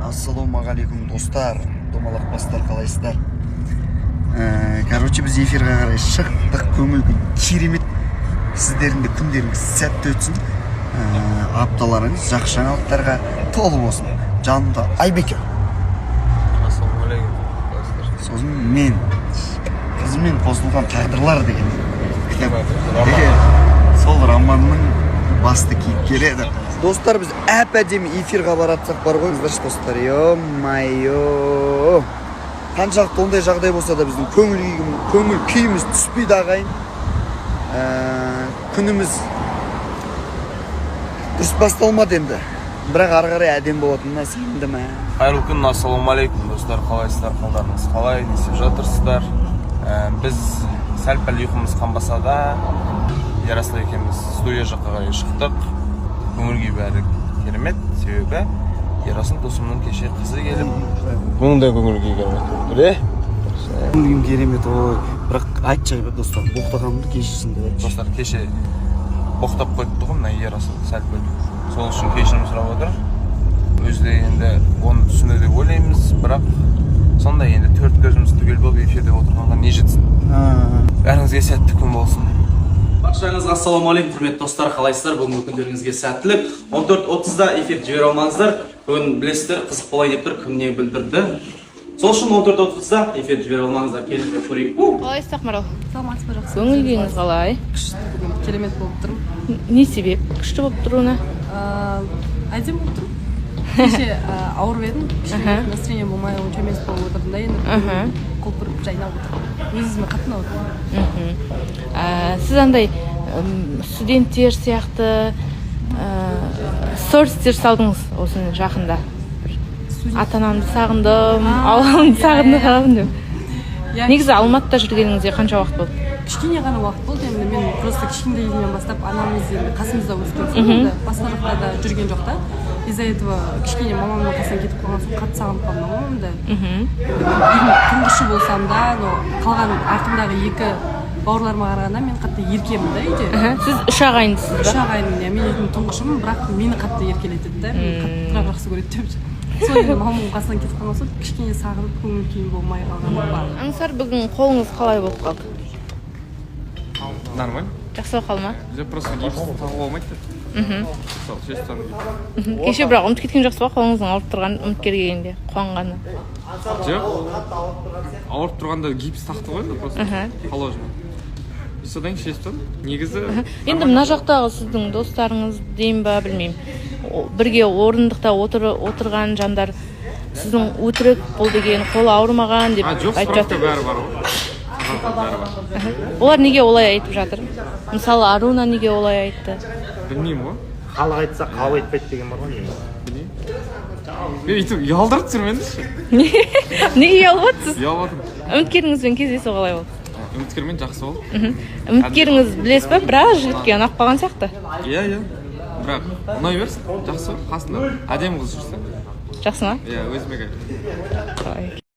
Ассалаумағалейкум достар, домалақ бастар, қалайсыздар? Короче, біз эфирға қарай шықтық, көңіл күй керемет. Сіздердің де күндеріңіз сәтті өтсін, апталарыңыз жақсы жаңалықтарға толы болсын. Жанымда Айбеке. Ассалаумағалейкум. Сосын мен, қызымен қосылған тағдырлар деген кітап. Сол романның басты кейіпкері еді. Достар, біз әп-әдемі эфирға баратсақ бар қойыңыздаршы достар. Йо-майо. Қаншақты ондай жағдай болса да біздің көңіл күйіміз түспейді ағайын. Күніміз дұрыс басталмады енді. Бірақ ары қарай әдем болатынына сенімдім. Қайырлы күн, ассалаумағалейкум достар, қалайсыздар, қалдарыңыз қалай, не істеп жатырсыздар? Біз сәл-пәл ұйқымыз қанбаса да, Ярасыл екеуміз студия жаққа қарай шықтық. Көңіл күй бәрі керемет, себебі Ерасыл досымның кеше қызы келіп, бұның да көңіл күй керемет. Біле? Көңіл күйім керемет, ой. Бірақ айтшы достар, боқтағанымды кешірсін деп. Достар, кеше боқтап қойыпты ғой, мына Ерасыл сәл-пәл. Сол үшін кешірім сұрап отыр. Өзі де енді оны түсінді деп ойлаймыз, бірақ сондай енді төрт көзіміз түгел болып эфирде отырғанға не жетсін. Бәріңізге сәтті күн болсын. Баршаңызға ассалаумағалейкум, құрметті достар, қалайсыздар? Бүгінгі күндеріңізге сәттілік. 14:30-да эфир жібере алмаңыздар. Бүгін білесіздер, қызық болайын деп тұр, кім не білдірді. Сол үшін 14:30-да эфир жібере алмаңыздар. Келіп көрейік. Қалайсыз Ақмарал? Саламатсыз ба, жақсы. Көңіл күйіңіз қалай? Күшті, бүгін керемет болып тұрмын. Не себеп күшті болып тұруына? Әдем болып тұрмын. Кеше ауырып едім, настроение болмай, онша емес болып отырдым да, енді құлпырып жайнап отырмын. Өзіме қатты ұнап отырмын. Сіз андай студенттер сияқты стористер салдыңыз осыны жақында. Ата-анамды сағындым, ауылымды сағындым деп. Негізі Алматыда жүргеніңізге қанша уақыт болды? Кішкене ғана уақыт болды, енді мен просто кішкентайымнан бастап анамыз енді қасымызда өскен соң, басқа жақта жүрген жоқ та. Из-за этого кішкене мамамның қасынан кетіп қалған соң қатты сағынып қалдым мамамды. Тұңғышы болсам да, қалған артымдағы екі бауырларыма қарағанда мен қатты еркемін да үйде. Сіз үш ағайындысыз ба? Үш ағайын, мен өзім тұңғышымын, бірақ мені қатты еркелетеді да, мені қатты тұрақ жақсы көреді деп. Сол енді мамамның қасынан кетіп қалған соң кішкене сағынып көңіл күйім болмай қалған бар. Аңсар, бүгін қолыңыз қалай болып қалды? Нормально. Жақсы болып қалды ма? Бізде просто гипс тағып болмайды. Сол, шесть Кеше бірақ ұмытып кеткен жоқсыз ба, қолыңыздың ауырып тұрған үміткер келгенде қуанғаны? Жоқ. Ауырып тұрғанда гипс тақты ғой енді просто. Положено. Содан шесть негізі. Енді мына жақтағы сіздің достарыңыз дейін ба, білмеймін. Бірге орындықта отырған жандар сіздің өтірік бұл деген, қолы ауырмаған деп айтып жатыр. Бәрі бар ғой. Олар неге олай айтып жатыр? Мысалы, Аруна неге олай айтты? Білмеймін ғой. Халық айтса қауып айтпайды деген бар ғой. Білмеймін. Мен өйтіп ұялдырып тұрмын ендіші. Неге ұялып отырсыз? Ұялып отырмын. Үміткеріңізбен кездесу қалай болды? Үміткермен жақсы болды. Үміткеріңіз білесіз бе, біраз жігітке ұнап қалған сияқты? Иә. Бірақ ұнай берсін, жақсы қасында әдемі қыз жүрсе. Жақсы ма? Иә, өзіме